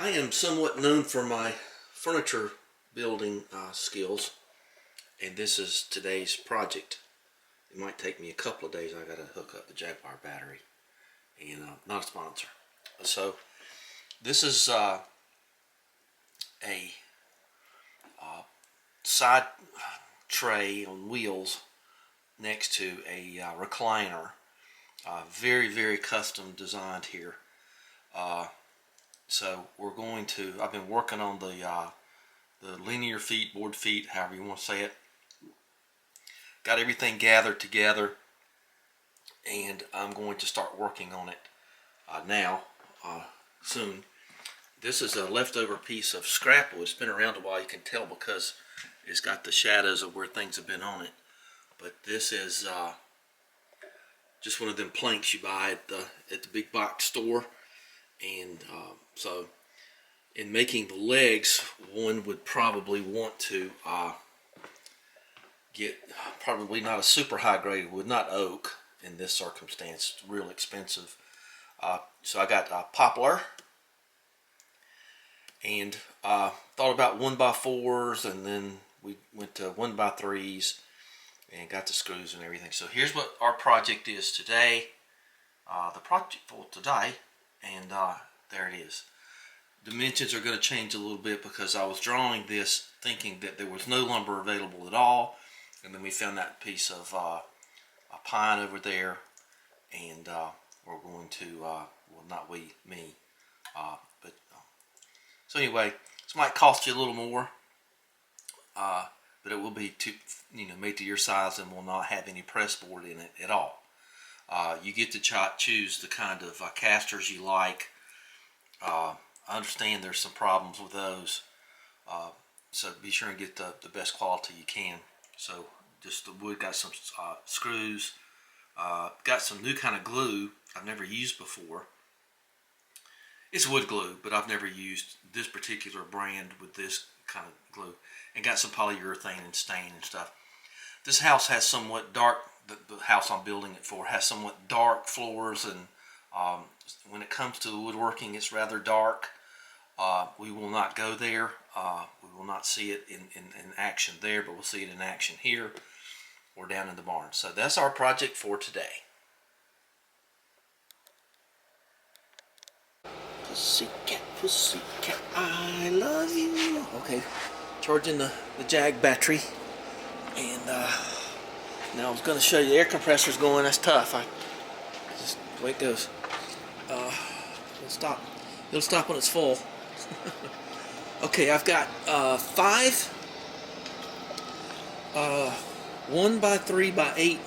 I am somewhat known for my furniture building skills, and this is today's project. It might take me a couple of days. I got to hook up the Jaguar battery, and not a sponsor. So this is a side tray on wheels next to a recliner. Very custom designed here. So we're going to, I've been working on the linear feet, board feet, however you want to say it. Got everything gathered together, and I'm going to start working on it now, soon. This is a leftover piece of scrap wood. It's been around a while. You can tell because it's got the shadows of where things have been on it. But this is just one of them planks you buy at the big box store. And so in making the legs, one would probably want to get probably not a super high grade wood, not oak in this circumstance. It's real expensive. So I got poplar, and thought about 1x4s, and then we went to 1x3s and got the screws and everything. So here's what our project is today. The project for today, and there it is. Dimensions are going to change a little bit because I was drawing this thinking that there was no lumber available at all, and then we found that piece of a pine over there, and we're going to well, not we, me, but so anyway, this might cost you a little more, but it will be made to your size and will not have any press board in it at all. You get to choose the kind of casters you like. I understand there's some problems with those, so be sure and get the best quality you can. So just the wood, got some screws, got some new kind of glue I've never used before. It's wood glue, but I've never used this particular brand with this kind of glue, and got some polyurethane and stain and stuff. This house has somewhat dark, the house I'm building it for has somewhat dark floors, and when it comes to the woodworking, it's rather dark. We will not go there. We will not see it in action there, but we'll see it in action here or down in the barn. So that's our project for today. Pussycat, pussycat, I love you. Okay, charging the Jag battery, and now I was going to show you the air compressor's going. That's tough. Just the way it goes. It'll stop. It'll stop when it's full. Okay, I've got 5 1x3x8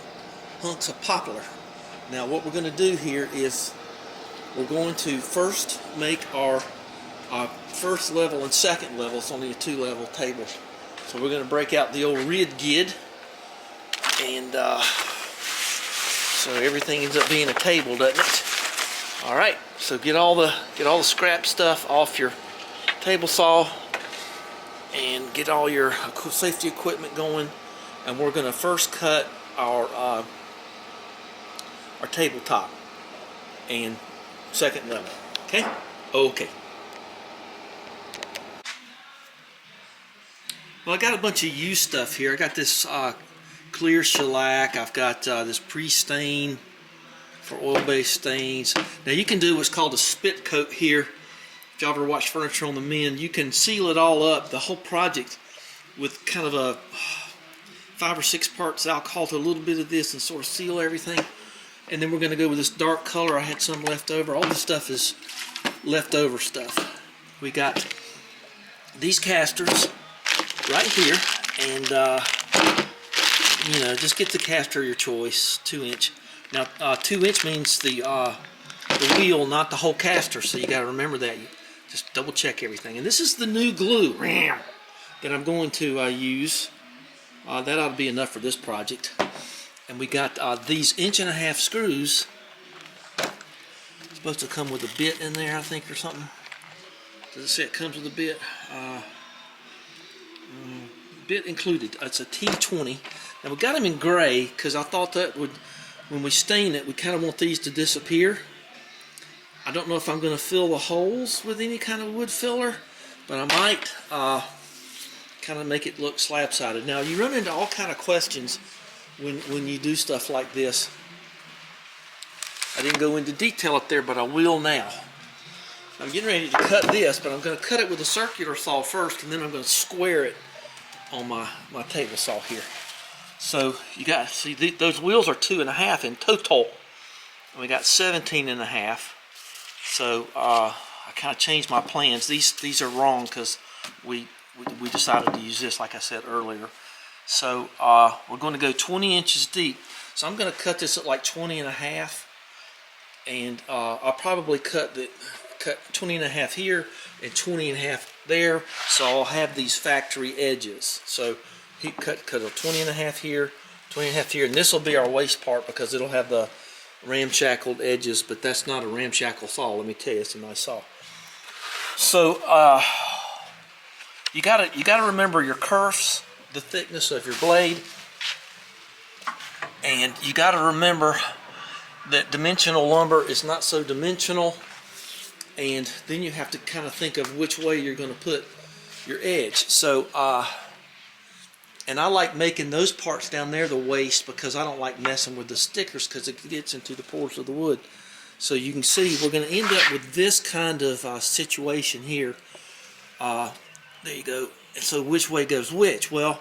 hunks of poplar. Now what we're going to do here is we're going to first make our first level and second level. It's only a 2-level table. So we're going to break out the old rid gid, and so everything ends up being a table, doesn't it? All right. So get all the scrap stuff off your table saw, and get all your safety equipment going. And we're going to first cut our tabletop and second level. Okay? Okay. Well, I got a bunch of used stuff here. I got this clear shellac. I've got this pre-stain for oil-based stains. Now you can do what's called a spit coat here. If y'all ever watched Furniture on the Mend, you can seal it all up, the whole project, with kind of a 5 or 6 parts alcohol to a little bit of this, and sort of seal everything. And then we're going to go with this dark color. I had some left over. All this stuff is leftover stuff. We got these casters right here, and just get the caster of your choice, 2-inch. Now 2-inch means the wheel, not the whole caster, so you got to remember that. You just double check everything. And this is the new glue that I'm going to use. That ought to be enough for this project. And we got these 1.5-inch screws. It's supposed to come with a bit in there, I think, or something. Does it say it comes with a bit? Bit included. It's a T20. Now we got them in gray because I thought that would, when we stain it, we kind of want these to disappear. I don't know if I'm going to fill the holes with any kind of wood filler, but I might kind of make it look slab-sided. Now, you run into all kind of questions when you do stuff like this. I didn't go into detail up there, but I will now. I'm getting ready to cut this, but I'm going to cut it with a circular saw first, and then I'm going to square it on my table saw here. So you got to see those wheels are 2.5 in total, and we got 17.5. So I kind of changed my plans. These are wrong because we decided to use this, like I said earlier. So we're going to go 20 inches deep. So I'm going to cut this at like 20.5, and I'll probably cut 20.5 here and 20.5 there. So I'll have these factory edges. So he cut a 20.5 here, 20.5 here, and this will be our waste part because it'll have the ramshackled edges. But that's not a ramshackle saw. Let me tell you, it's a nice saw. So you gotta remember your kerfs, the thickness of your blade, and you gotta remember that dimensional lumber is not so dimensional, and then you have to kind of think of which way you're going to put your edge. So and I like making those parts down there the waste because I don't like messing with the stickers because it gets into the pores of the wood. So you can see we're going to end up with this kind of situation here. There you go. So which way goes which? Well,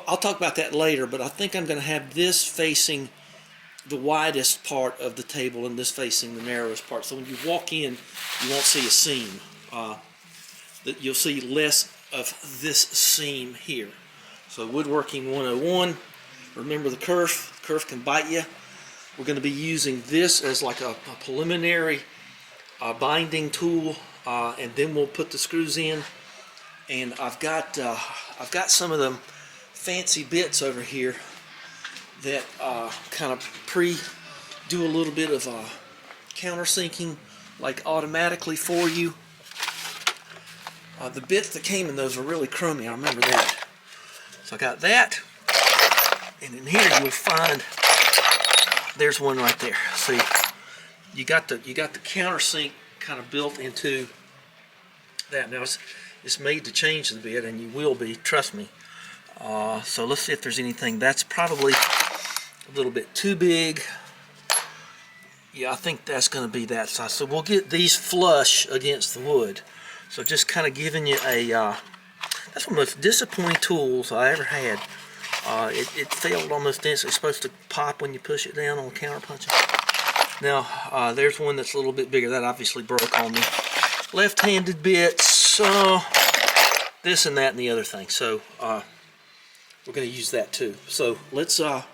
I'll talk about that later, but I think I'm going to have this facing the widest part of the table and this facing the narrowest part. So when you walk in, you won't see a seam. You'll see less of this seam here. So woodworking 101, remember the kerf. Kerf can bite you. We're going to be using this as like a preliminary binding tool, and then we'll put the screws in. And I've got some of them fancy bits over here that kind of do a little bit of countersinking, like automatically for you. The bits that came in those are really crummy. I remember that. So I got that, and in here you'll find there's one right there. See, you got the countersink kind of built into that. Now it's made to change the bit, and you will be, trust me. So let's see if there's anything. That's probably a little bit too big. Yeah, I think that's going to be that size. So we'll get these flush against the wood. So just kind of giving you a, that's one of the most disappointing tools I ever had. It failed almost instantly. It's supposed to pop when you push it down on counter punching. Now, there's one that's a little bit bigger. That obviously broke on me. Left-handed bits, this and that and the other thing. So we're going to use that too. So let's go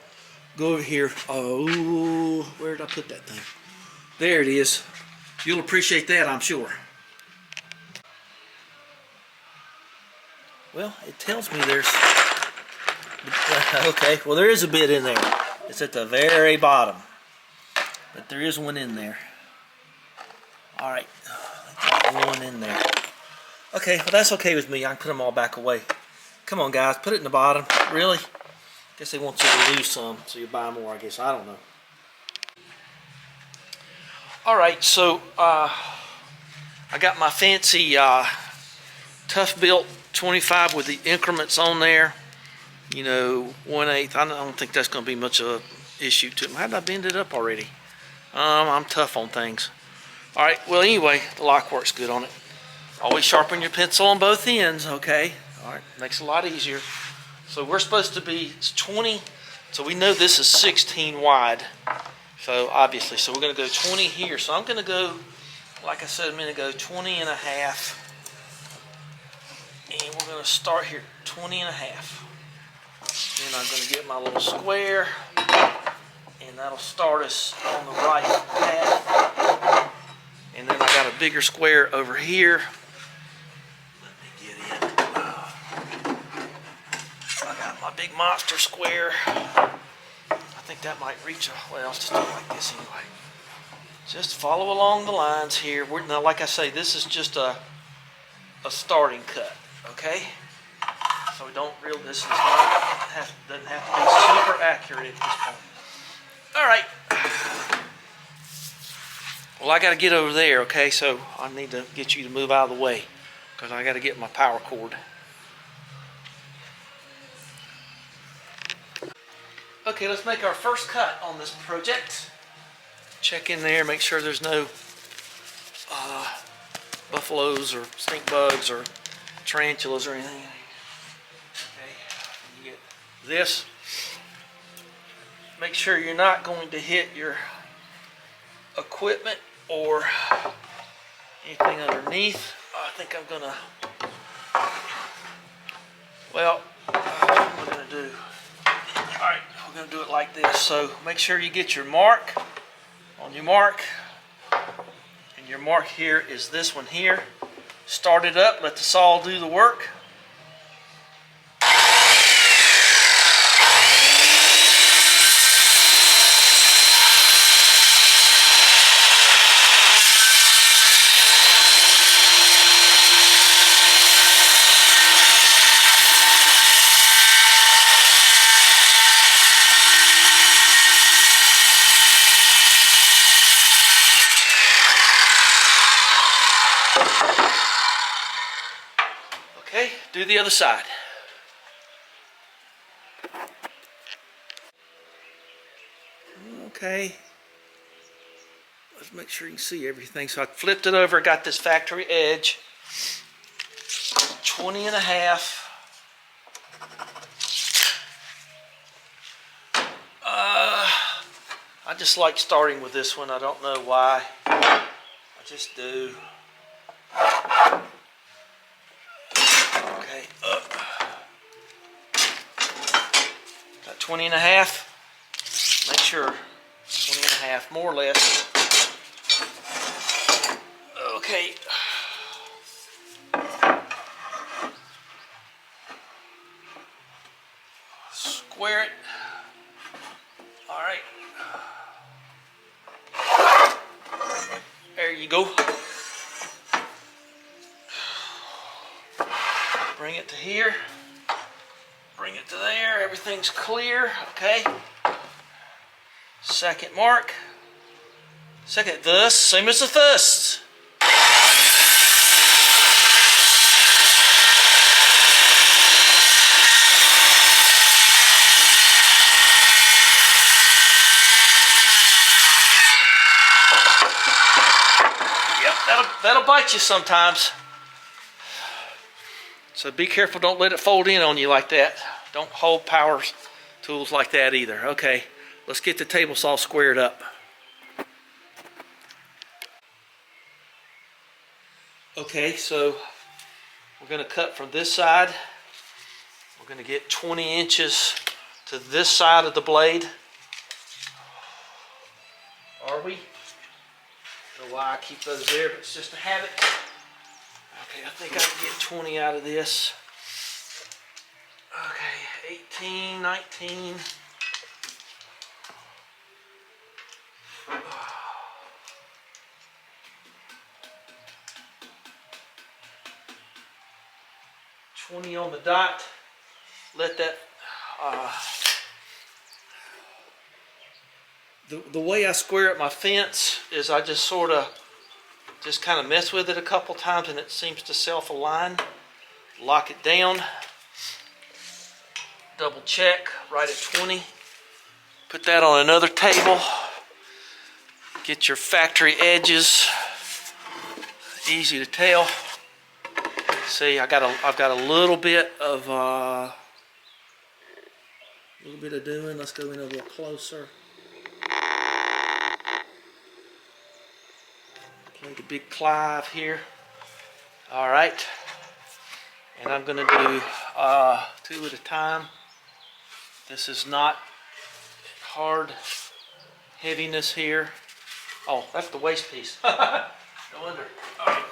over here. Oh, where did I put that thing? There it is. You'll appreciate that, I'm sure. Well, it tells me there's... Okay, well there is a bit in there. It's at the very bottom. But there is one in there. Alright, one in there. Okay, well that's okay with me. I can put them all back away. Come on guys, put it in the bottom. Really? Guess they want you to lose some, so you buy more, I guess. I don't know. Alright, so I got my fancy Tough Built 25 with the increments on there. You know, 1/8. I don't think that's going to be much of an issue to them. How did I bend it up already? I'm tough on things. Alright, well anyway, the lock works good on it. Always sharpen your pencil on both ends, okay? Alright, makes it a lot easier. So we're supposed to be 20, so we know this is 16 wide. So obviously, so we're going to go 20 here. So I'm going to go, like I said a minute ago, 20.5. And we're going to start here 20.5. Then I'm going to get my little square, and that'll start us on the right path. And then I got a bigger square over here. Let me get in. I got my big monster square. I think that might reach well, let's just do it like this anyway. Just follow along the lines here. Now, like I say, this is just a starting cut, okay? So we don't really, this doesn't have to be super accurate at this point. All right. Well, I got to get over there, okay? So I need to get you to move out of the way because I got to get my power cord. Okay, let's make our first cut on this project. Check in there, make sure there's no buffaloes or stink bugs or tarantulas or anything. Okay, you get this. Make sure you're not going to hit your equipment or anything underneath. I think I'm gonna, well, what am I gonna do? All right, we're gonna do it like this. So make sure you get your mark on your mark. And your mark here is this one here. Start it up, let the saw do the work. Okay, do the other side. Okay, let's make sure you can see everything. So I flipped it over, got this factory edge, 20 and a half. I just like starting with this one. I don't know why. I just do. Okay, up. Got 20 and a half. Make sure 20 and a half, more or less. Okay. Square it. All right. There you go. Bring it to here. Bring it to there. Everything's clear. Okay. Second mark. Second thus, same as the first. Yep, that'll bite you sometimes. So be careful, don't let it fold in on you like that. Don't hold power tools like that either. Okay, let's get the table saw squared up. Okay, so we're going to cut from this side. We're going to get 20 inches to this side of the blade. Are we? I don't know why I keep those there, but it's just a habit. Okay, I think I can get 20 out of this. Okay, 18, 19. $20 on the dot. Let that. The way I square up my fence is I just sort of kind of mess with it a couple times and it seems to self-align. Lock it down. Double check right at 20. Put that on another table. Get your factory edges. Easy to tell. See, I've got a little bit of doing. Let's go in a little closer. Play the big Clive here. All right, and I'm gonna do 2 at a time. This is not hard heaviness here. Oh, that's the waste piece. No wonder. All right.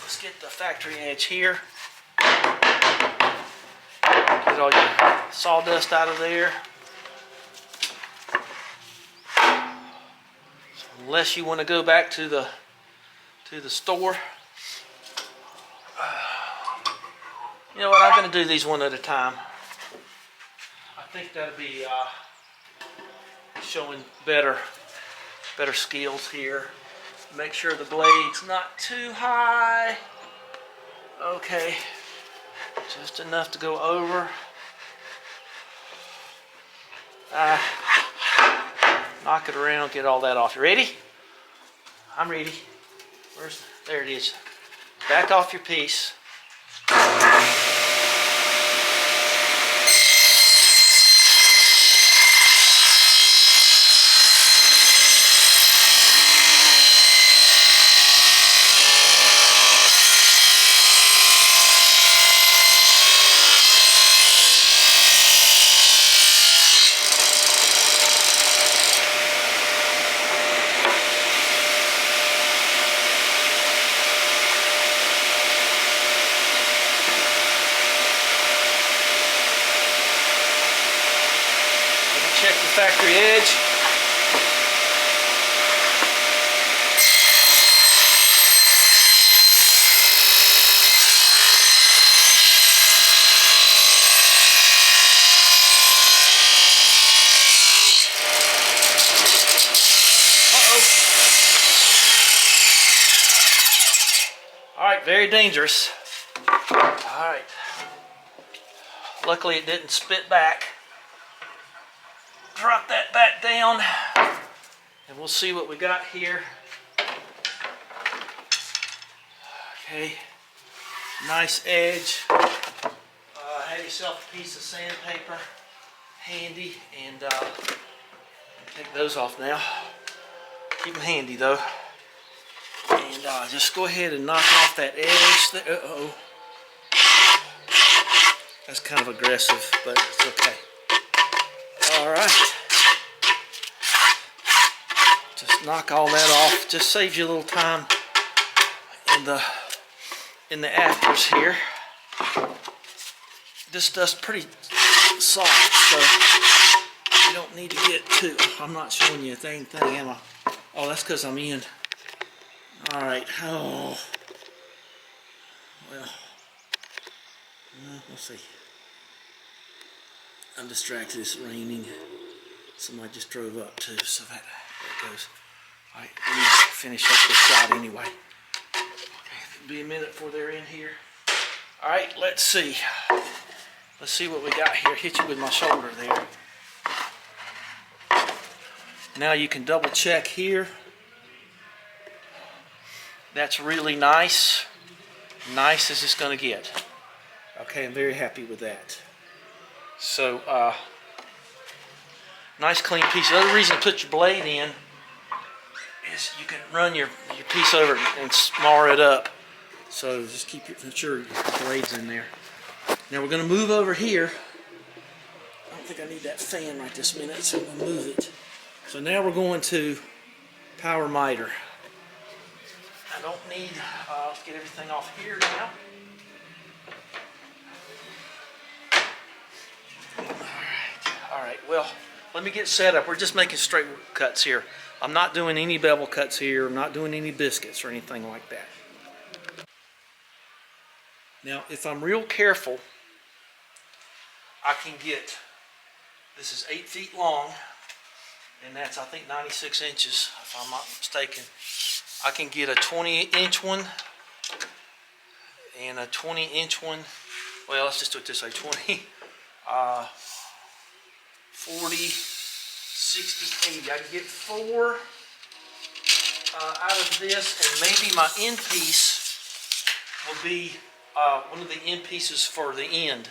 Let's get the factory edge here. Get all your sawdust out of there. So unless you want to go back to the store. You know what? I'm going to do these one at a time. I think that'll be showing better skills here. Make sure the blade's not too high. Okay, just enough to go over. Knock it around, get all that off. You ready? I'm ready. There it is. Back off your piece. Check the factory edge. All right, very dangerous. All right. Luckily it didn't spit back. Drop that back down and we'll see what we got here. Okay, nice edge. Have yourself a piece of sandpaper handy, and take those off now. Keep them handy though. And just go ahead and knock off that edge there. Uh-oh. That's kind of aggressive, but it's okay. All right. Just knock all that off. Just saves you a little time in the afters here. This stuff's pretty soft, so you don't need to get too. I'm not showing you a thing, am I? Oh, that's because I'm in. All right. Oh. Well. Let's see. I'm distracted. It's raining. Somebody just drove up too, so there it goes. All right, let me finish up this shot anyway. Okay, it'll be a minute before they're in here. All right, let's see. Let's see what we got here. Hit you with my shoulder there. Now you can double check here. That's really nice. Nice as it's going to get. Okay, I'm very happy with that. So, nice clean piece. The other reason to put your blade in is you can run your piece over and mar it up. So just keep sure your blade's in there. Now we're going to move over here. I don't think I need that fan right this minute, so I'm going to move it. So now we're going to power miter. I don't need, let's get everything off here now. All right, well, let me get set up. We're just making straight cuts here. I'm not doing any bevel cuts here. I'm not doing any biscuits or anything like that. Now, if I'm real careful, I can get, this is 8 feet long, and that's, I think, 96 inches, if I'm not mistaken. I can get a 20-inch one and a 20-inch one. Well, let's just do it this way, 20, 40, 60, 80. I can get 4 out of this, and maybe my end piece will be one of the end pieces for the end.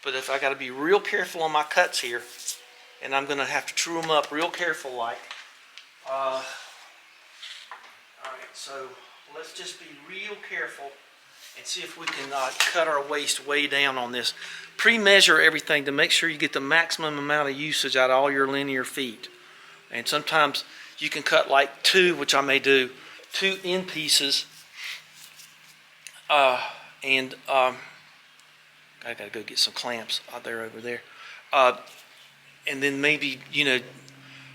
But if I got to be real careful on my cuts here, and I'm going to have to true them up real careful like. Alright, so let's just be real careful and see if we can cut our waste way down on this. Pre-measure everything to make sure you get the maximum amount of usage out of all your linear feet. And sometimes you can cut like 2, which I may do, 2 end pieces. I gotta go get some clamps out there over there. And then maybe, you know,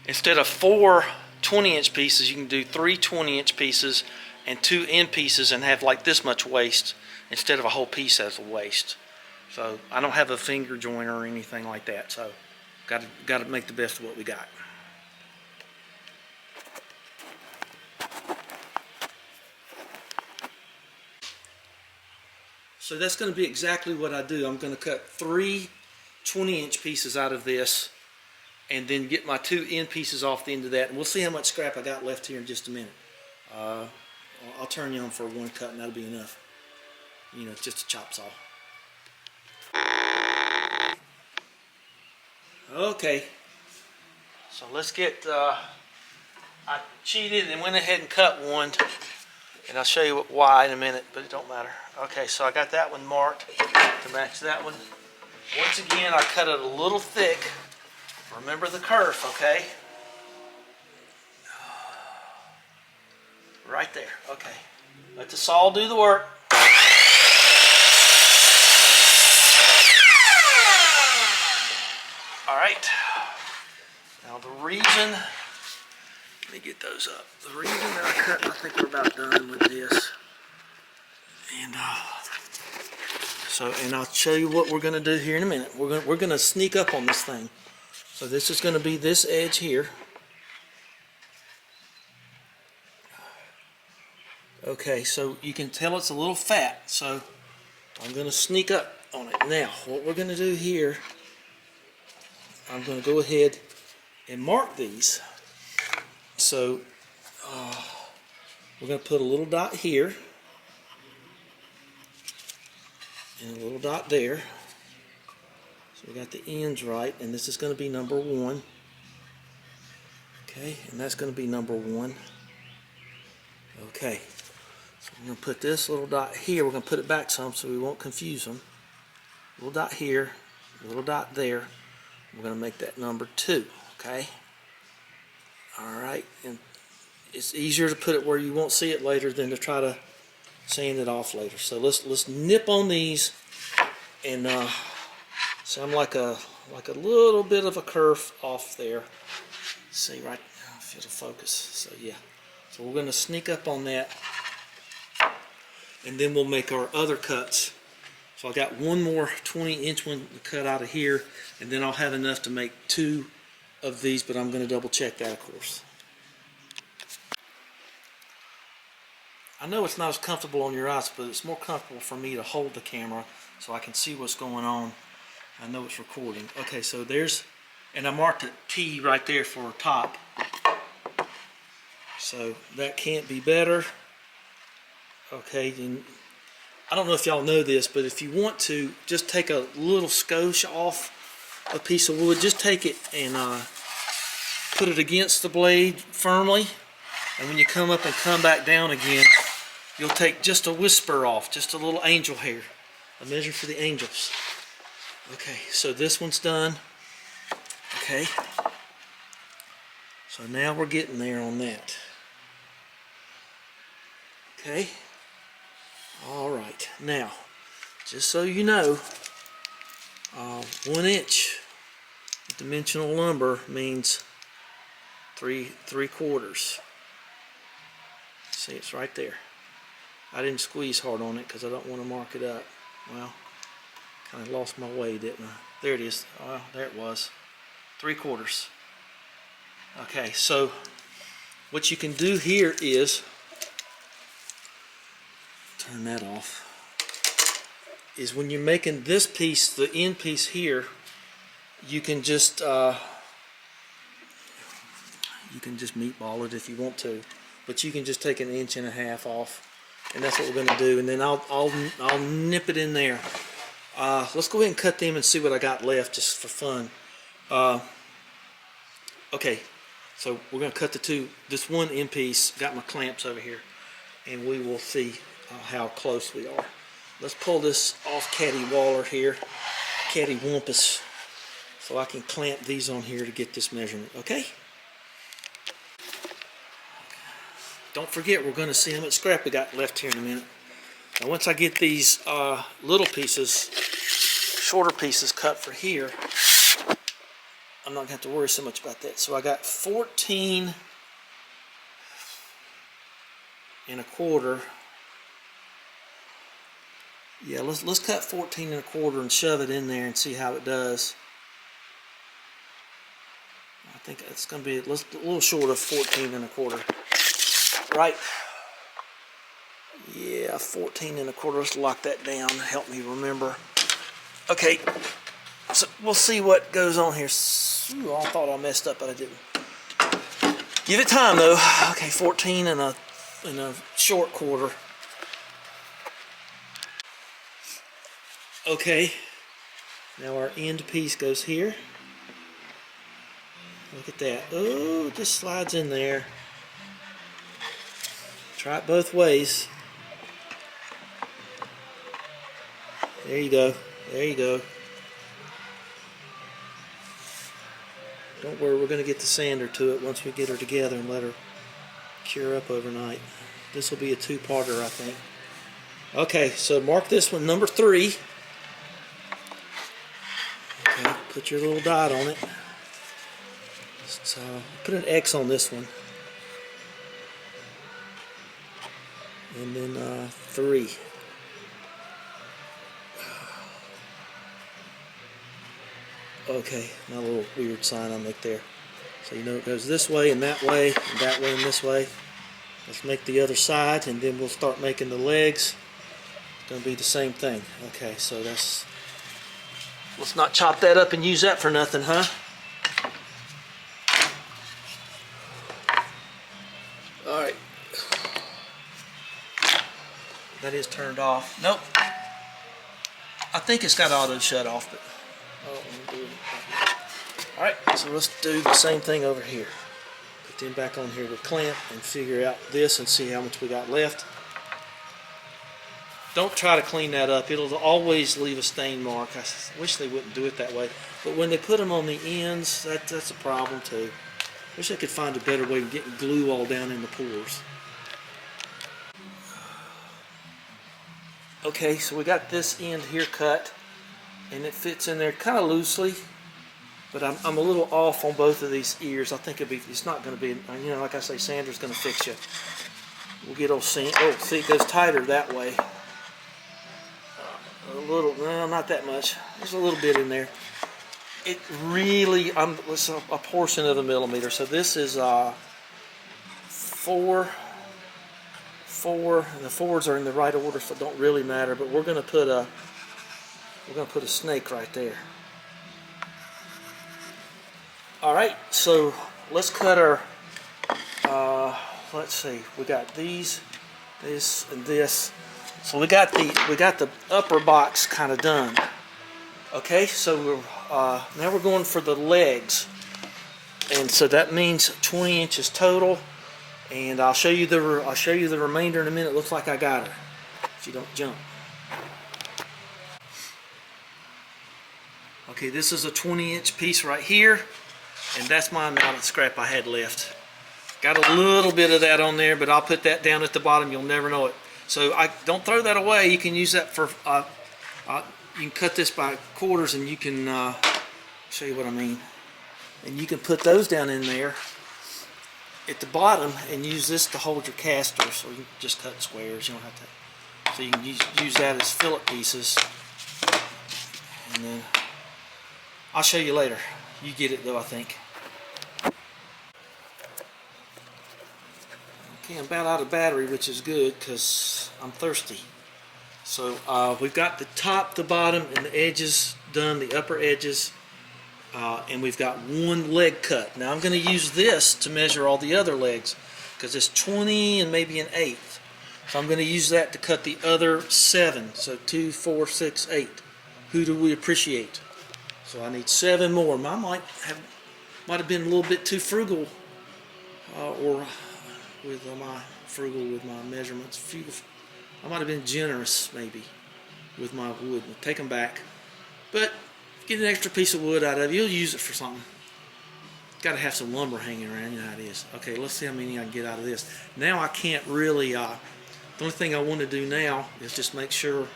instead of 4 20-inch pieces, you can do 3 20-inch pieces and 2 end pieces and have like this much waste instead of a whole piece as a waste. So I don't have a finger joiner or anything like that. So got to make the best of what we got. So that's going to be exactly what I do. I'm going to cut 3 20-inch pieces out of this, and then get my 2 end pieces off the end of that, and we'll see how much scrap I got left here in just a minute. I'll turn you on for one cut, and that'll be enough. You know, just a chop saw. Okay, so let's get, I cheated and went ahead and cut one, and I'll show you why in a minute, but it don't matter. Okay, so I got that one marked to match that one. Once again, I cut it a little thick. Remember the kerf, okay? Right there, okay. Let the saw do the work. All right. Now the reason, let me get those up. The reason that I cut, I think we're about done with this. And and I'll show you what we're going to do here in a minute. We're going to sneak up on this thing. So this is going to be this edge here. Okay, so you can tell it's a little fat, so I'm going to sneak up on it. Now, what we're going to do here, I'm going to go ahead and mark these. So we're going to put a little dot here and a little dot there. So we got the ends right, and this is going to be number 1. Okay, and that's going to be number 1. Okay, so we're going to put this little dot here. We're going to put it back some so we won't confuse them. Little dot here, little dot there. We're going to make that number 2. Okay. All right, and it's easier to put it where you won't see it later than to try to sand it off later. So let's nip on these, and so I'm like a little bit of a curve off there. See right now, if it'll focus. So yeah, so we're going to sneak up on that, and then we'll make our other cuts. So I got one more 20-inch one to cut out of here, and then I'll have enough to make 2 of these, but I'm going to double check that, of course. I know it's not as comfortable on your eyes, but it's more comfortable for me to hold the camera so I can see what's going on. I know it's recording. Okay, so there's, and I marked a T right there for top. So that can't be better. Okay, then I don't know if y'all know this, but if you want to, just take a little skosh off a piece of wood. Just take it and put it against the blade firmly, and when you come up and come back down again, you'll take just a whisper off, just a little angel hair. A measure for the angels. Okay, so this one's done. Okay, so now we're getting there on that. Okay, all right. Now, just so you know, 1 inch dimensional lumber means 3/4. See, it's right there. I didn't squeeze hard on it because I don't want to mark it up. Well, kind of lost my way, didn't I? There it is. Oh, there it was. 3/4. Okay, so what you can do here is, turn that off, is when you're making this piece, the end piece here, you can just meatball it if you want to, but you can just take 1.5 inches off, and that's what we're going to do. And then I'll nip it in there. Let's go ahead and cut them and see what I got left, just for fun. Okay, so we're going to cut this one end piece. Got my clamps over here, and we will see how close we are. Let's pull this off cattywaller here, cattywampus, so I can clamp these on here to get this measurement. Okay. Don't forget, we're going to see how much scrap we got left here in a minute. Now, once I get these little pieces, shorter pieces cut for here, I'm not going to have to worry so much about that. So I got 14 1/4. Yeah, let's cut 14 1/4 and shove it in there and see how it does. I think it's going to be a little short of 14 1/4. Right. Yeah, 14 1/4. Let's lock that down. Help me remember. Okay, so we'll see what goes on here. Ooh, I thought I messed up, but I didn't. Give it time though. Okay, 14 and a short quarter. Okay, now our end piece goes here. Look at that. Oh, it just slides in there. Try it both ways. There you go. There you go. Don't worry, we're going to get the sander to it once we get her together and let her cure up overnight. This will be a two-parter, I think. Okay, so mark this one number 3. Okay, put your little dot on it. So put an X on this one. And then 3. Okay, my little weird sign I make there. So you know it goes this way and that way and this way. Let's make the other side and then we'll start making the legs. It's going to be the same thing. Okay, so that's... Let's not chop that up and use that for nothing, huh? Alright. That is turned off. Nope. I think it's got auto shut off, but I don't want to do it. Alright, so let's do the same thing over here. Put them back on here with clamp and figure out this and see how much we got left. Don't try to clean that up. It'll always leave a stain mark. I wish they wouldn't do it that way. But when they put them on the ends, that's a problem too. Wish I could find a better way of getting glue all down in the pores. Okay, so we got this end here cut, and it fits in there kind of loosely, but I'm a little off on both of these ears. I think it's not going to be, you know, like I say, sander's going to fix you. We'll get old sand. Oh, see, it goes tighter that way. A little, no, not that much. There's a little bit in there. It really, it's a portion of a millimeter. So this is 4, and the 4s are in the right order, so it don't really matter. But we're gonna put a snake right there. All right, so let's cut our. Let's see, we got these, this, and this. So we got the upper box kind of done. Okay, so now we're going for the legs, and so that means 20 inches total. And I'll show you the remainder in a minute. Looks like I got her. If you don't jump. Okay, this is a 20-inch piece right here, and that's my amount of scrap I had left. Got a little bit of that on there, but I'll put that down at the bottom. You'll never know it. So I don't throw that away. You can use that for. You can cut this by quarters, and you can show you what I mean. And you can put those down in there at the bottom and use this to hold your caster, so you can just cut squares. You don't have to. So you can use that as fillet pieces, and then I'll show you later. You get it though, I think. Okay, I'm about out of battery, which is good because I'm thirsty. So we've got the top, the bottom, and the edges done, the upper edges. And we've got one leg cut. Now I'm going to use this to measure all the other legs because it's 20 and maybe an 1/8. So I'm going to use that to cut the other 7. So 2, 4, 6, 8. Who do we appreciate? So I need 7 more. Mine might have been a little bit too frugal, or with my measurements. I might have been generous maybe with my wood. We'll take them back, but get an extra piece of wood out of it. You'll use it for something. Got to have some lumber hanging around. You know how it is. Okay, let's see how many I can get out of this. Now I can't really. The only thing I want to do now is just make sure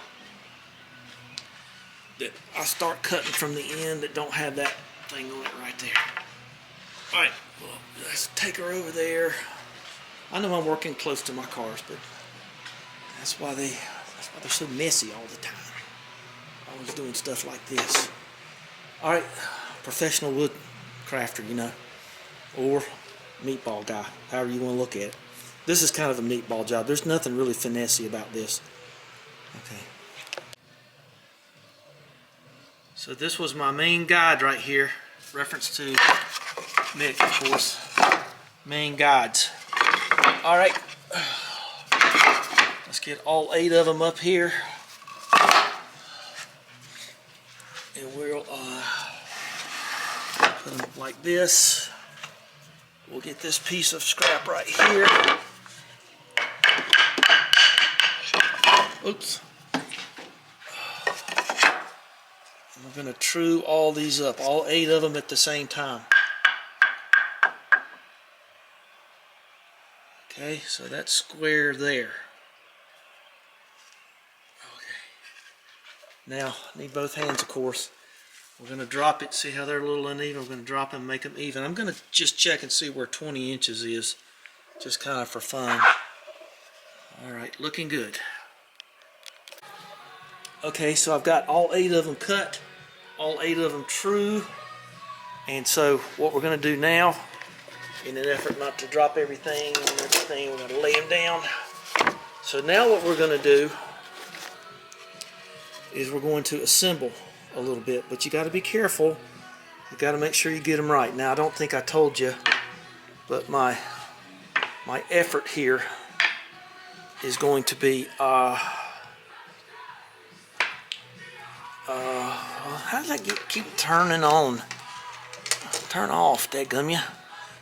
that I start cutting from the end that don't have that thing on it right there. All right, well, let's take her over there. I know I'm working close to my cars, but that's why they're so messy all the time. Always doing stuff like this. All right, professional wood crafter, you know, or meatball guy, however you want to look at it. This is kind of a meatball job. There's nothing really finessey about this. Okay. So this was my main guide right here. Reference to Mick, of course. Main guides. All right. Let's get all 8 of them up here. And we'll put them like this. We'll get this piece of scrap right here. Oops. We're going to true all these up, all 8 of them at the same time. Okay, so that's square there. Okay. Now, need both hands, of course. We're going to drop it, see how they're a little uneven. We're going to drop them, make them even. I'm going to just check and see where 20 inches is, just kind of for fun. All right, looking good. Okay, so I've got all 8 of them cut, all 8 of them true. And so what we're going to do now, in an effort not to drop everything, we're going to lay them down. So now what we're going to do is we're going to assemble a little bit, but you got to be careful. You got to make sure you get them right. Now I don't think I told you, but my effort here is going to be how does that keep turning on? Turn off, dadgum ya.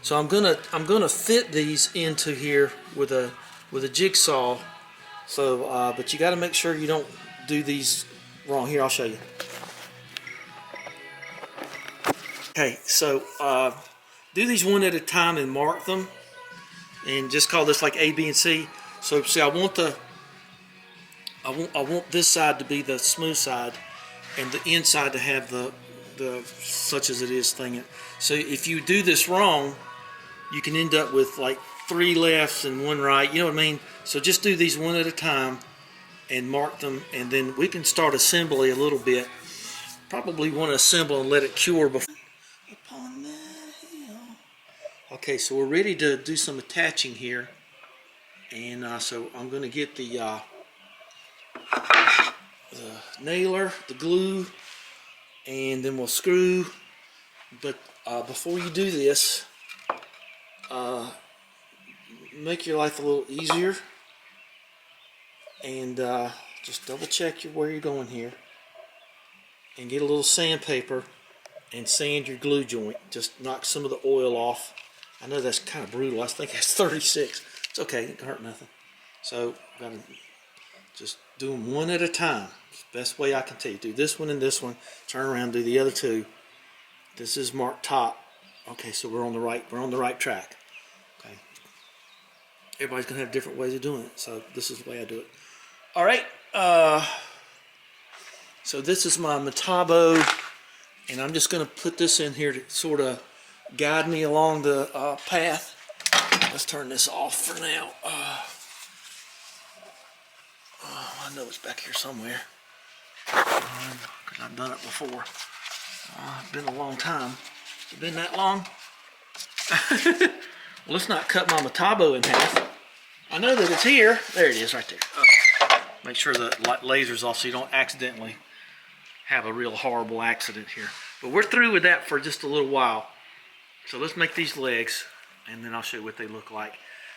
So I'm gonna fit these into here with a jigsaw. So but you got to make sure you don't do these wrong. Here, I'll show you. Okay, so do these one at a time and mark them, and just call this like A, B, and C. So see, I want this side to be the smooth side, and the inside to have the such as it is thing. So if you do this wrong, you can end up with like 3 lefts and 1 right. You know what I mean? So just do these one at a time and mark them, and then we can start assembly a little bit. Probably want to assemble and let it cure before. Upon the hill. Okay, so we're ready to do some attaching here, and so I'm going to get the nailer, the glue, and then we'll screw. But before you do this, make your life a little easier, and just double check where you're going here, and get a little sandpaper and sand your glue joint. Just knock some of the oil off. I know that's kind of brutal. I think that's 36. It's okay, it can hurt nothing. So gotta just do them one at a time. It's the best way I can tell you. Do this one and this one. Turn around, do the other 2. This is marked top. Okay, so we're on the right track. Okay. Everybody's gonna have different ways of doing it, so this is the way I do it. All right. So this is my Metabo, and I'm just gonna put this in here to sort of guide me along the path. Let's turn this off for now. I know it's back here somewhere, because I've done it before. It's been a long time. It's been that long? Well, let's not cut my Metabo in half. I know that it's here. There it is right there. Okay. Make sure the laser's off so you don't accidentally have a real horrible accident here. But we're through with that for just a little while. So let's make these legs, and then I'll show you what they look like.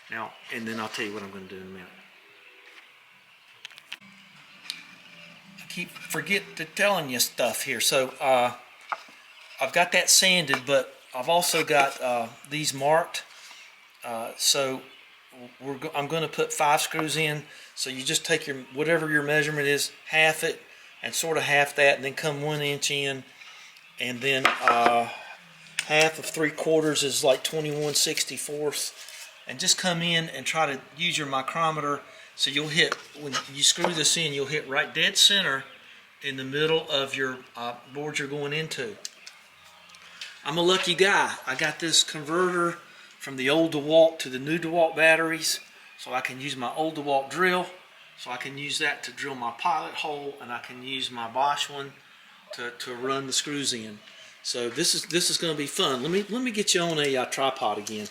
Now, and then I'll tell you what I'm going to do in a minute. I forget to telling you stuff here. So I've got that sanded, but I've also got these marked. So I'm going to put 5 screws in. So you just take your whatever your measurement is, half it, and sort of half that, and then come 1 inch in, and then half of 3/4 is like 21/64, and just come in and try to use your micrometer. So you'll hit, when you screw this in, you'll hit right dead center in the middle of your board you're going into. I'm a lucky guy. I got this converter from the old DeWalt to the new DeWalt batteries, so I can use my old DeWalt drill, so I can use that to drill my pilot hole, and I can use my Bosch one to run the screws in. So this is going to be fun. Let me get you on a tripod again.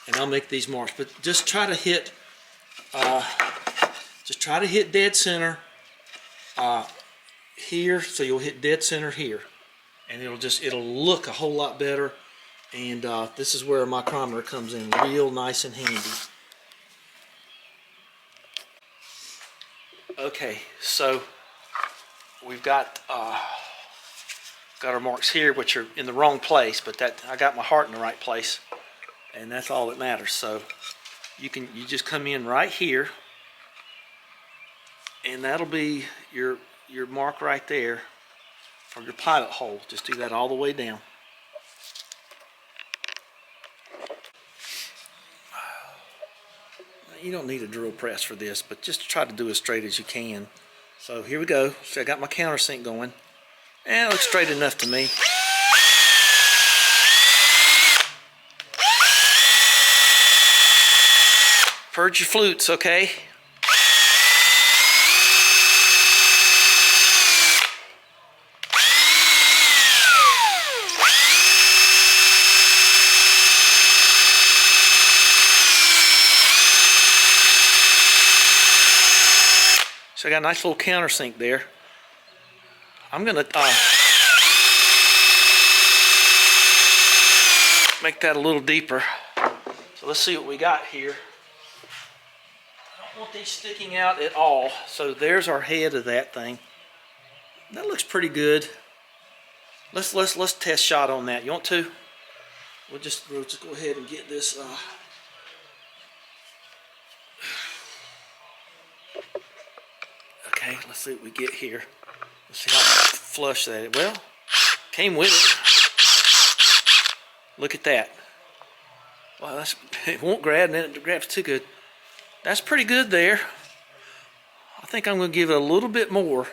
and I'll make these marks. But just try to hit, dead center here, so you'll hit dead center here, and it'll look a whole lot better. And this is where a micrometer comes in real nice and handy. Okay, so we've got our marks here, which are in the wrong place, but that I got my heart in the right place, and that's all that matters. So you just come in right here, and that'll be your mark right there for your pilot hole. Just do that all the way down. You don't need a drill press for this, but just try to do as straight as you can. So here we go. So I got my countersink going. And it looks straight enough to me. Purge your flutes, okay? So I got a nice little countersink there. I'm gonna make that a little deeper. So let's see what we got here. I don't want these sticking out at all. So there's our head of that thing. That looks pretty good. Let's test shot on that. You want to? We'll just go ahead and get this. Okay, let's see what we get here. Let's see how flush that is. Well, came with it. Look at that. Wow, it won't grab, and then it grabs too good. That's pretty good there. I think I'm going to give it a little bit more.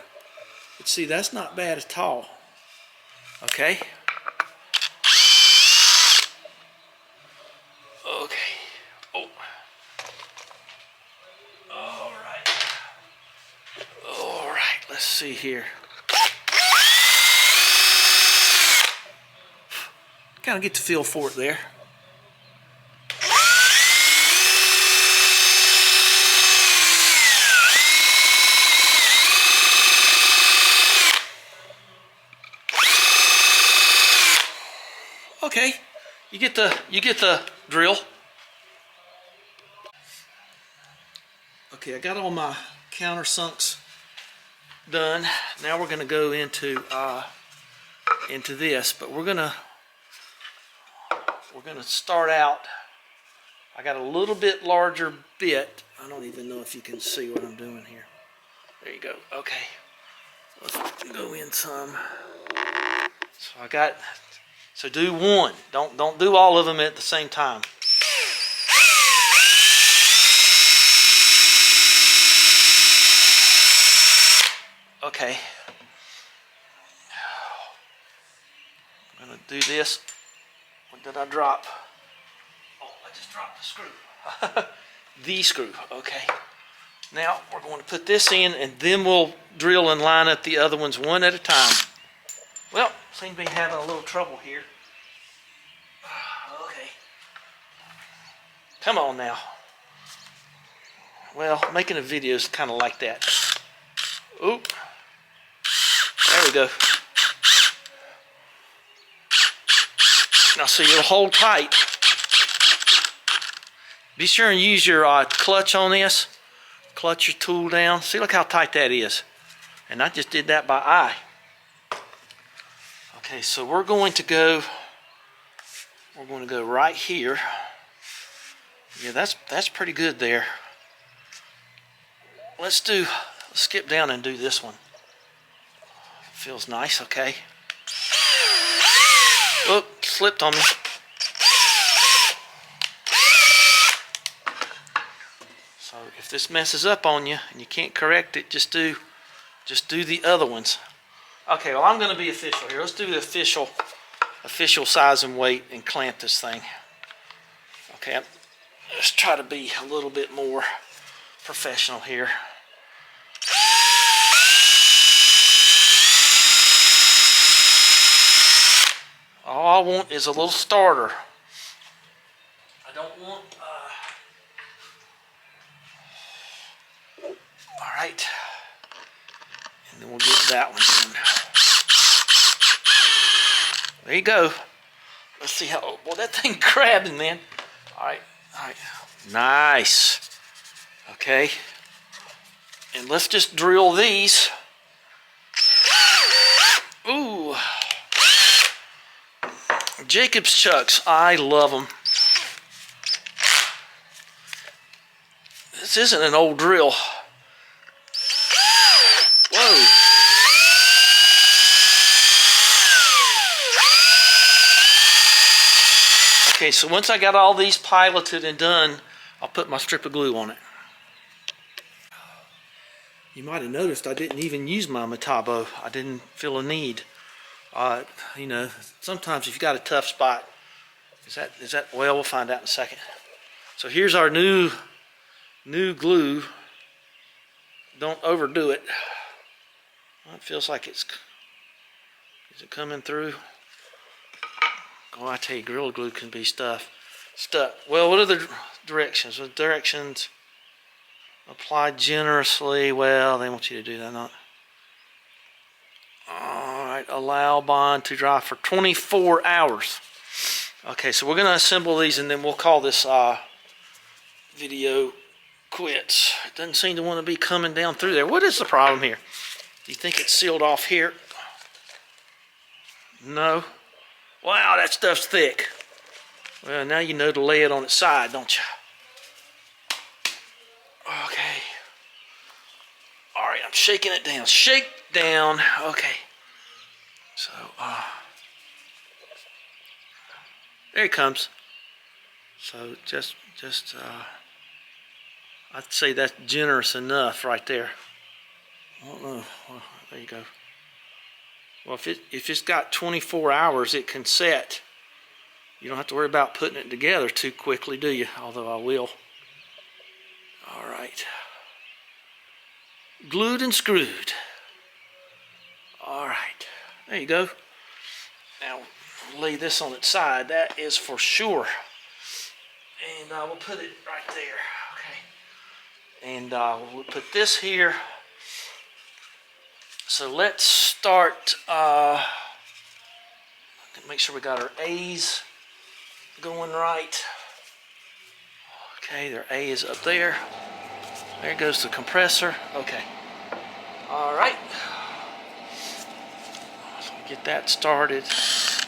But see, that's not bad at all. Okay. Okay. Oh. All right. All right. Let's see here. Kind of get the feel for it there. Okay, you get the drill. Okay, I got all my countersunks done. Now we're going to go into this, but we're gonna start out. I got a little bit larger bit. I don't even know if you can see what I'm doing here. There you go. Okay, let's go in some. So do one. Don't do all of them at the same time. Okay. I'm gonna do this. What did I drop? Oh, I just dropped the screw. The screw. Okay. Now we're going to put this in, and then we'll drill and line up the other ones one at a time. Well, seem to be having a little trouble here. Okay. Come on now. Well, making a video is kind of like that. Oop. There we go. Now see, it'll hold tight. Be sure and use your clutch on this. Clutch your tool down. See, look how tight that is. And I just did that by eye. Okay, so we're going to go right here. Yeah, that's pretty good there. Let's skip down and do this one. Feels nice, okay. Oh, slipped on me. So if this messes up on you and you can't correct it, just do the other ones. Okay, well, I'm going to be official here. Let's do the official size and weight and clamp this thing. Okay, let's try to be a little bit more professional here. All I want is a little starter. I don't want. All right, and then we'll get that one in. There you go. Let's see how. Oh, boy, that thing grabbing, man. All right, nice. Okay, and let's just drill these. Ooh, Jacob's chucks. I love them. This isn't an old drill. Whoa. Okay, so once I got all these piloted and done, I'll put my strip of glue on it. You might have noticed I didn't even use my Metabo. I didn't feel a need. You know, sometimes if you got a tough spot, is that well, we'll find out in a second. So here's our new glue. Don't overdo it. Well, it feels like is it coming through? Oh, I tell you, Gorilla Glue can be stuck. Well, what are the directions? The directions: apply generously. Well, they want you to do that, not. All right, allow bond to dry for 24 hours. Okay, so we're going to assemble these, and then we'll call this video quits. It doesn't seem to want to be coming down through there. What is the problem here? Do you think it's sealed off here? No. Wow, that stuff's thick. Well, now you know to lay it on its side, don't you? Okay. All right, I'm shaking it down. Shake down. Okay. So, there it comes. So just I'd say that's generous enough right there. I don't know. Well, there you go. Well, if it's got 24 hours, it can set. You don't have to worry about putting it together too quickly, do you? Although I will. All right. Glued and screwed. All right. There you go. Now, we'll lay this on its side. That is for sure. And we'll put it right there. Okay. And we'll put this here. So let's start, make sure we got our A's going right. Okay, their A is up there. There goes the compressor. Okay. All right. So get that started.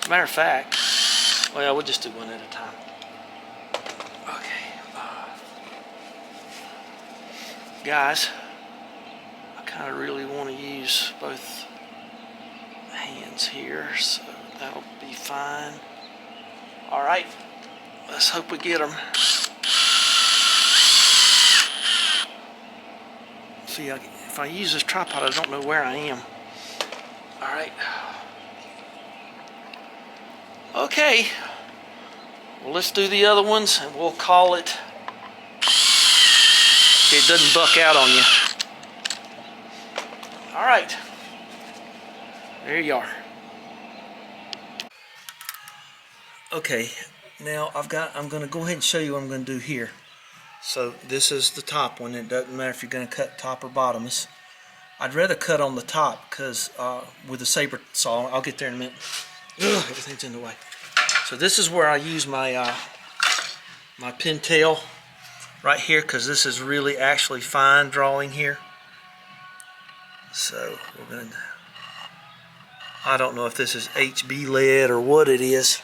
Matter of fact, well, we'll just do one at a time. Okay. Guys, I kind of really want to use both hands here, so that'll be fine. All right, let's hope we get them. See, if I use this tripod, I don't know where I am. All right. Okay. Well, let's do the other ones, and we'll call it. It doesn't buck out on you. All right, there you are. Okay, now I'm going to go ahead and show you what I'm going to do here. So this is the top one. It doesn't matter if you're going to cut top or bottom. I'd rather cut on the top because with a saber saw, I'll get there in a minute. Ugh, everything's in the way. So this is where I use my my pin tail right here, because this is really actually fine drawing here. So we're going to, I don't know if this is HB lead or what it is,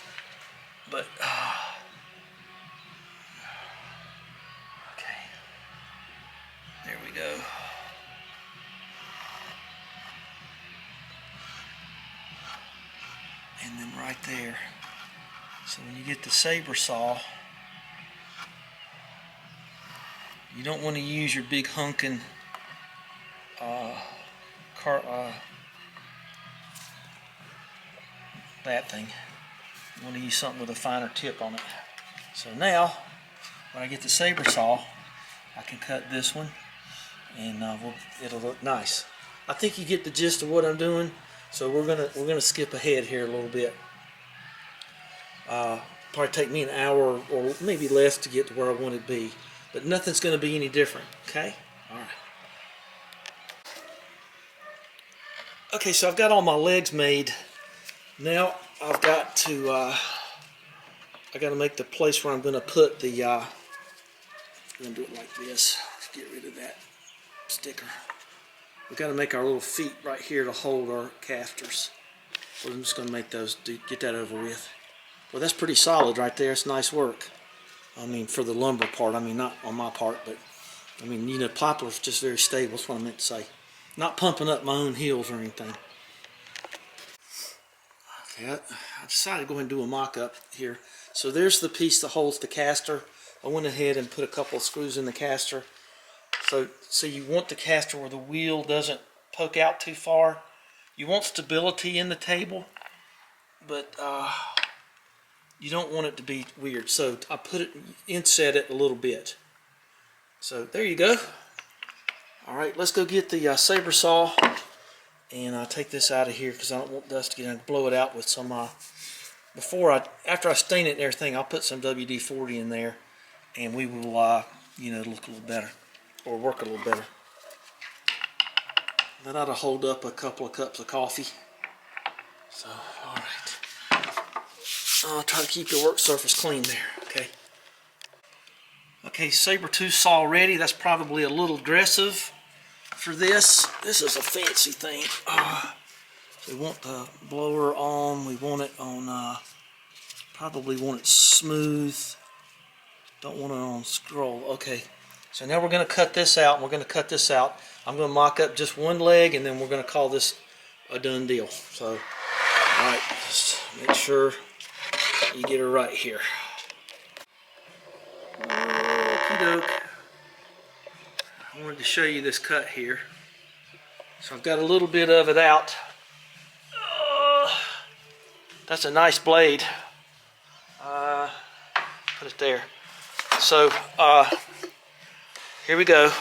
but okay, there we go. And then right there. So when you get the saber saw, you don't want to use your big hunkin' that thing. You want to use something with a finer tip on it. So now, when I get the saber saw, I can cut this one, and it'll look nice. I think you get the gist of what I'm doing. So we're gonna skip ahead here a little bit. Probably take me an hour or maybe less to get to where I want it to be. But nothing's going to be any different, okay? All right. Okay, so I've got all my legs made. Now I've got to, I got to make the place where I'm going to put the, I'm going to do it like this. Let's get rid of that sticker. We've got to make our little feet right here to hold our casters. So I'm just going to make those, get that over with. Well, that's pretty solid right there. It's nice work. I mean, for the lumber part. I mean, not on my part, but I mean, you know, poplar's just very stable. That's what I meant to say. Not pumping up my own heels or anything. Okay, I decided to go ahead and do a mock-up here. So there's the piece that holds the caster. I went ahead and put a couple of screws in the caster. So you want the caster where the wheel doesn't poke out too far. You want stability in the table, but you don't want it to be weird. So I put it, inset it a little bit. So there you go. All right, let's go get the saber saw, and I'll take this out of here because I don't want dust to get in and blow it out with some. After I stain it and everything, I'll put some WD-40 in there, and we will, you know, look a little better or work a little better. That ought to hold up a couple of cups of coffee. So, all right. I'll try to keep the work surface clean there. Okay. Okay, saber-tooth saw ready. That's probably a little aggressive for this. This is a fancy thing. So we want the blower on. We want it on, probably want it smooth. Don't want it on scroll. Okay, so now we're going to cut this out. We're going to cut this out. I'm going to mock up just one leg, and then we're going to call this a done deal. So, all right, just make sure you get her right here. Okie doke. I wanted to show you this cut here. So I've got a little bit of it out. That's a nice blade. Put it there. So here we go.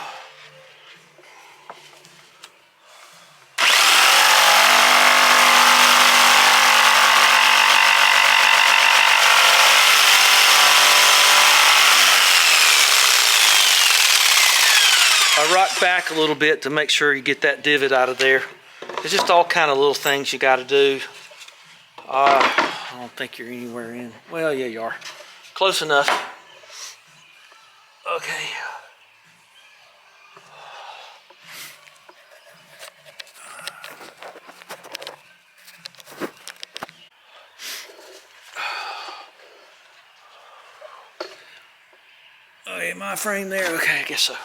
I rock back a little bit to make sure you get that divot out of there. It's just all kind of little things you got to do. I don't think you're anywhere in. Well, yeah, you are. Close enough. Okay. Oh, yeah, my frame there. Okay, I guess so.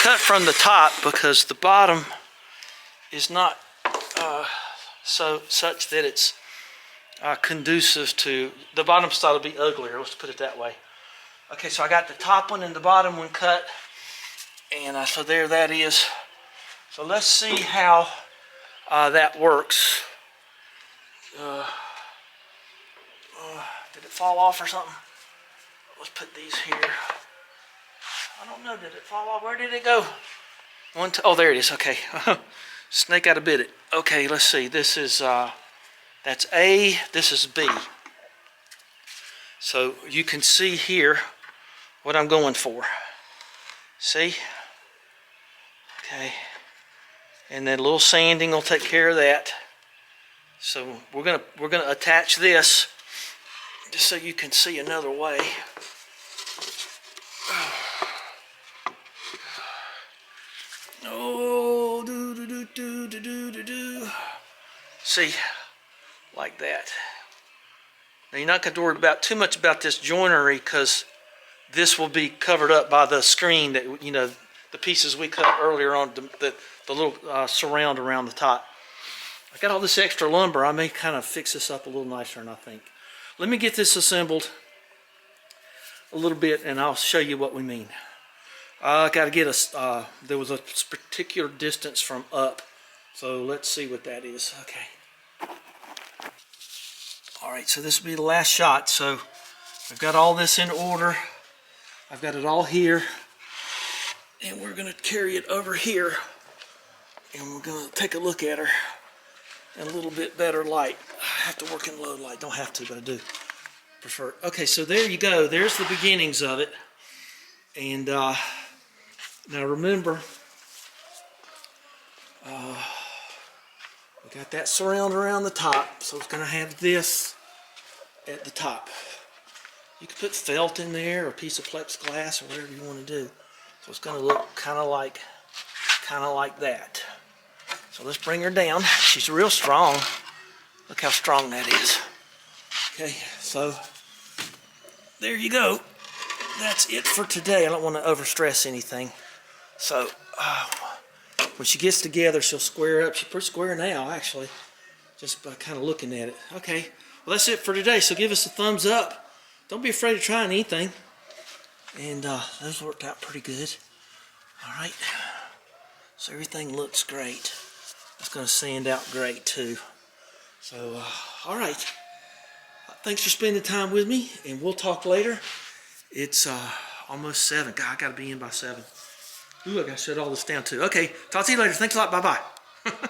Cut from the top because the bottom is not such that it's conducive to the bottom style to be uglier. Let's put it that way. Okay, so I got the top one and the bottom one cut, and so there that is. So let's see how that works. Did it fall off or something? Let's put these here. I don't know, did it fall off? Where did it go? Oh, there it is, okay. Snake out of bit it. Okay, let's see, this is, that's A, this is B. So you can see here what I'm going for. See? Okay. And then a little sanding will take care of that. So we're gonna attach this just so you can see another way. Oh, do. See, like that. Now you're not going to worry about too much about this joinery because this will be covered up by the screen that, you know, the pieces we cut earlier on, the little surround around the top. I got all this extra lumber. I may kind of fix this up a little nicer than I think. Let me get this assembled a little bit and I'll show you what we mean. I got to get a, there was a particular distance from up. So let's see what that is. Okay. All right, so this will be the last shot. So I've got all this in order. I've got it all here. And we're going to carry it over here. And we're going to take a look at her in a little bit better light. I have to work in low light. Don't have to, but I do prefer. Okay, so there you go. There's the beginnings of it. And now remember, we got that surround around the top, so it's going to have this at the top. You can put felt in there or a piece of plexiglass or whatever you want to do. So it's going to look kind of like that. So let's bring her down. She's real strong. Look how strong that is. Okay, so there you go. That's it for today. I don't want to overstress anything. So when she gets together, she'll square up. She's pretty square now, actually, just by kind of looking at it. Okay, well, that's it for today. So give us a thumbs up. Don't be afraid of trying anything. And those worked out pretty good. All right. So everything looks great. It's going to sand out great too. So, all right. Thanks for spending time with me, and we'll talk later. It's almost 7. God, I got to be in by 7. Ooh, I got to shut all this down too. Okay, talk to you later. Thanks a lot. Bye-bye.